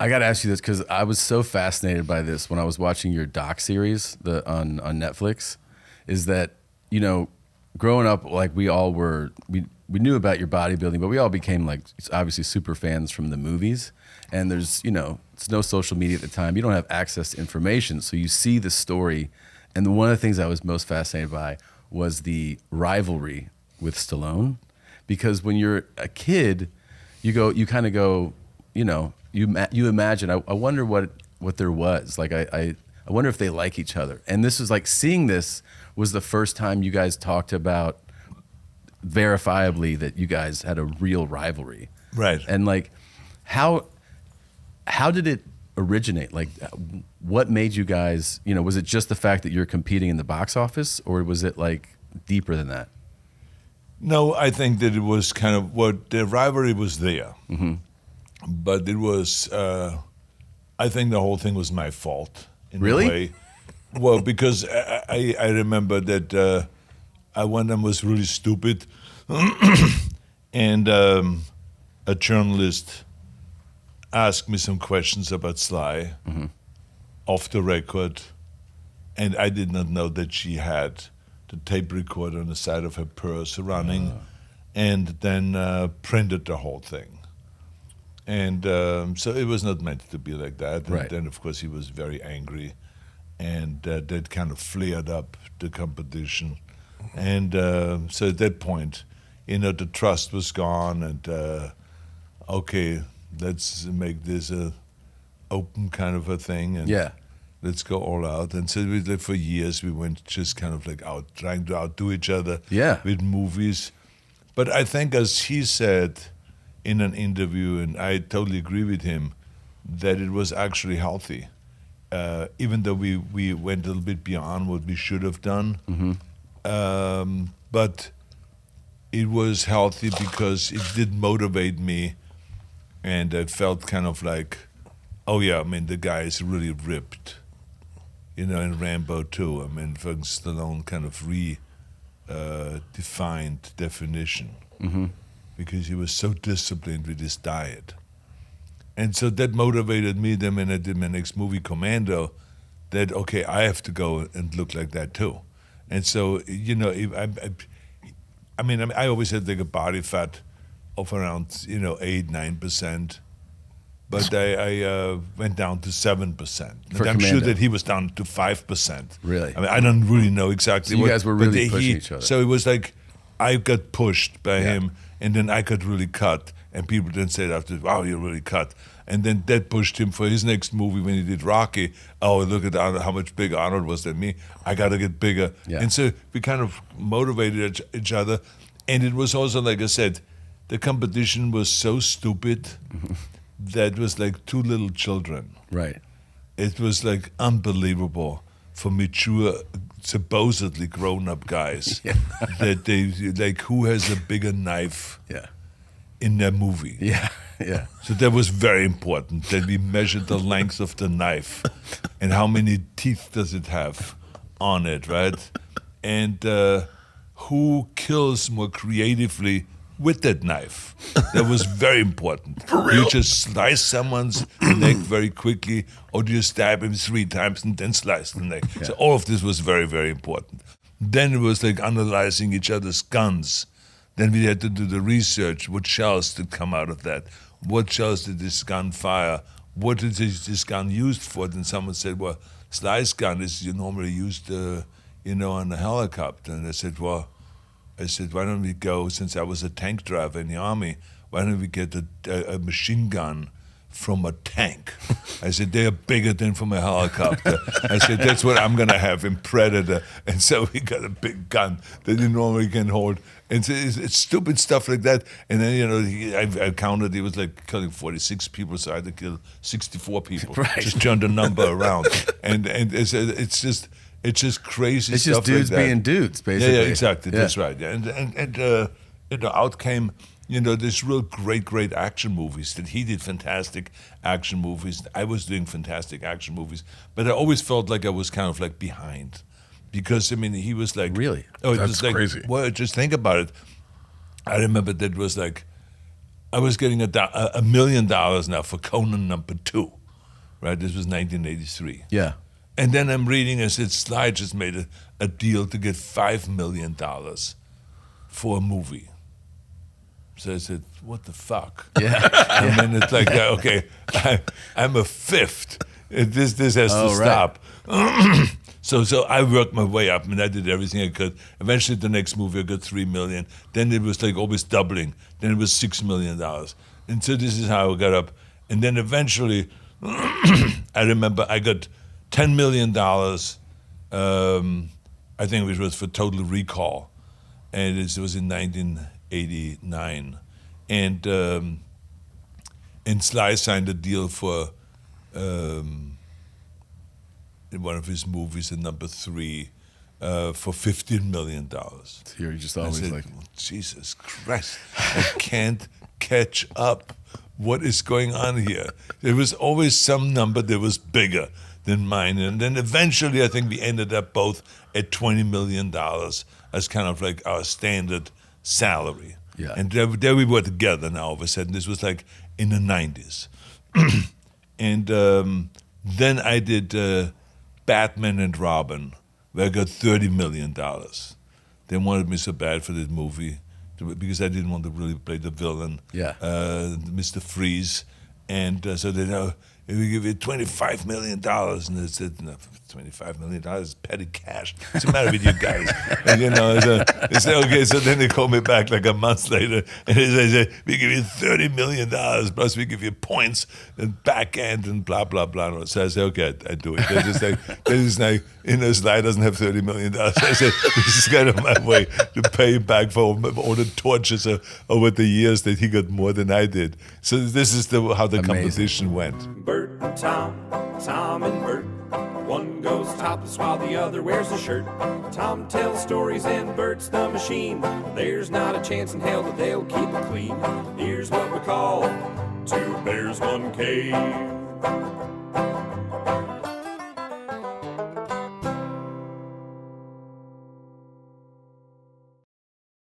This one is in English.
I got to ask you this because I was so fascinated by this when I was watching your doc series on Netflix. Is that, you know, growing up, like we all were, we knew about your bodybuilding, but we all became like obviously super fans from the movies. And there's, you know, it's no social media at the time. You don't have access to information. So you see the story. And one of the things I was most fascinated by was the rivalry with Stallone. Because when you're a kid, you kind of go, you know, you imagine, I wonder what there was. Like, I wonder if they like each other. And this was like, seeing this was the first time you guys talked about verifiably that you guys had a real rivalry. Right. And like, how did it originate? Like, what made you guys, you know, was it just the fact that you're competing in the box office, or was it like deeper than that? No, I think that it was kind of what the rivalry was there. Mm-hmm. But it was, I think the whole thing was my fault in Really? a way. Well, because I remember that I one of them was really stupid, and a journalist asked me some questions about Sly off the record, and I did not know that she had the tape recorder on the side of her purse running, and then printed the whole thing. And so it was not meant to be like that. And Right. then, of course, he was very angry, and that kind of flared up the competition. And so at that point, you know, the trust was gone, and okay, let's make this a open kind of a thing, and Yeah. let's go all out. And so for years we went just kind of like out, trying to outdo each other Yeah. with movies. But I think, as he said in an interview, and I totally agree with him, that it was actually healthy. Even though we went a little bit beyond what we should have done. But it was healthy because it did motivate me, and I felt kind of like, oh yeah, I mean, the guy is really ripped. You know, in Rambo too. I mean, fucking Stallone kind of defined definition. Because he was so disciplined with his diet. And so that motivated me then when I did my next movie, Commando, that, okay, I have to go and look like that too. And so, you know, I always had like a body fat of around, 8-9%. But I went down to 7%. And I'm sure Commando. that he was down to 5%. Really? I mean, I don't really know exactly So you what. guys were but really pushing each other. So it was like I got pushed by Yeah. him, and then I got really cut. And people then said after, wow, you're really cut. And then that pushed him for his next movie when he did Rocky. Oh, look at Arnold, how much bigger Arnold was than me. I got to get bigger. Yeah. And so we kind of motivated each other. And it was also, like I said, the competition was so stupid that it was like two little children. Right. It was like unbelievable for mature, supposedly grown-up guys that they like, who has a bigger knife Yeah. in their movie. Yeah. Yeah. So that was very important, that we measured the length of the knife and how many teeth does it have on it, right? And who kills more creatively with that knife. That was very important. For real? You just slice someone's neck very quickly, or do you stab him 3 times and then slice the neck? Yeah. So all of this was very, very important. Then it was like analyzing each other's guns. Then we had to do the research. What shells did come out of that? What shells did this gun fire? What is this gun used for? Then someone said, well, slice gun is normally used, on a helicopter. And I said, why don't we go, since I was a tank driver in the Army, why don't we get a machine gun from a tank? I said, they are bigger than from a helicopter. I said, that's what I'm going to have in Predator. And so we got a big gun that you normally can hold. And so it's stupid stuff like that. And then, I counted, he was like killing 46 people, so I had to kill 64 people. Right. Just turn the number around. And it's just crazy It's stuff just dudes like that. being dudes, basically. Yeah, exactly. That's right. Yeah. And out came, this real great action movies. That he did fantastic action movies. I was doing fantastic action movies, but I always felt like I was kind of like behind, because he was like, Really? Oh, it That's was like, crazy. well, just think about it. I remember that was like, I was getting $1 million now for Conan #2, right? This was 1983. Yeah. And then I'm reading, I said, Sly just made a deal to get $5 million for a movie. So I said, what the fuck? Yeah. And then it's like, okay, I'm a fifth. This has to stop. So I worked my way up. I mean, I did everything I could. Eventually, the next movie I got $3 million. Then it was like always doubling. Then it was $6 million. And so this is how I got up. And then eventually, I remember I got $10 million. I think it was for Total Recall, and it was in 1989. And Sly signed a deal for. In one of his movies, in #3, for $15 million. You're just always I said, like, Jesus Christ, I can't catch up. What is going on here? There was always some number that was bigger than mine. And then eventually, I think we ended up both at $20 million as kind of like our standard salary. Yeah. And there we were together now all of a sudden. This was like in the 90s. And then I did Batman and Robin, where I got $30 million. They wanted me so bad for this movie because I didn't want to really play the villain, Yeah. Mr. Freeze. And so they know, we give you $25 million. And they said, no, $25 million is petty cash. What's the matter with you guys? And, so they said, okay. So then they called me back like a month later, and they said, we give you $30 million, plus we give you points and back end and blah, blah, blah. So I said, okay, I do it. They're just like, Sly doesn't have $30 million. So I said, this is kind of my way to pay him back for all the tortures over the years that he got more than I did. So this is how the competition went. Bert and Tom, Tom and Bert. One goes topless while the other wears a shirt. Tom tells stories and Bert's the machine. There's not a chance in hell that they'll keep it clean. Here's what we call 2 bears, 1 cave.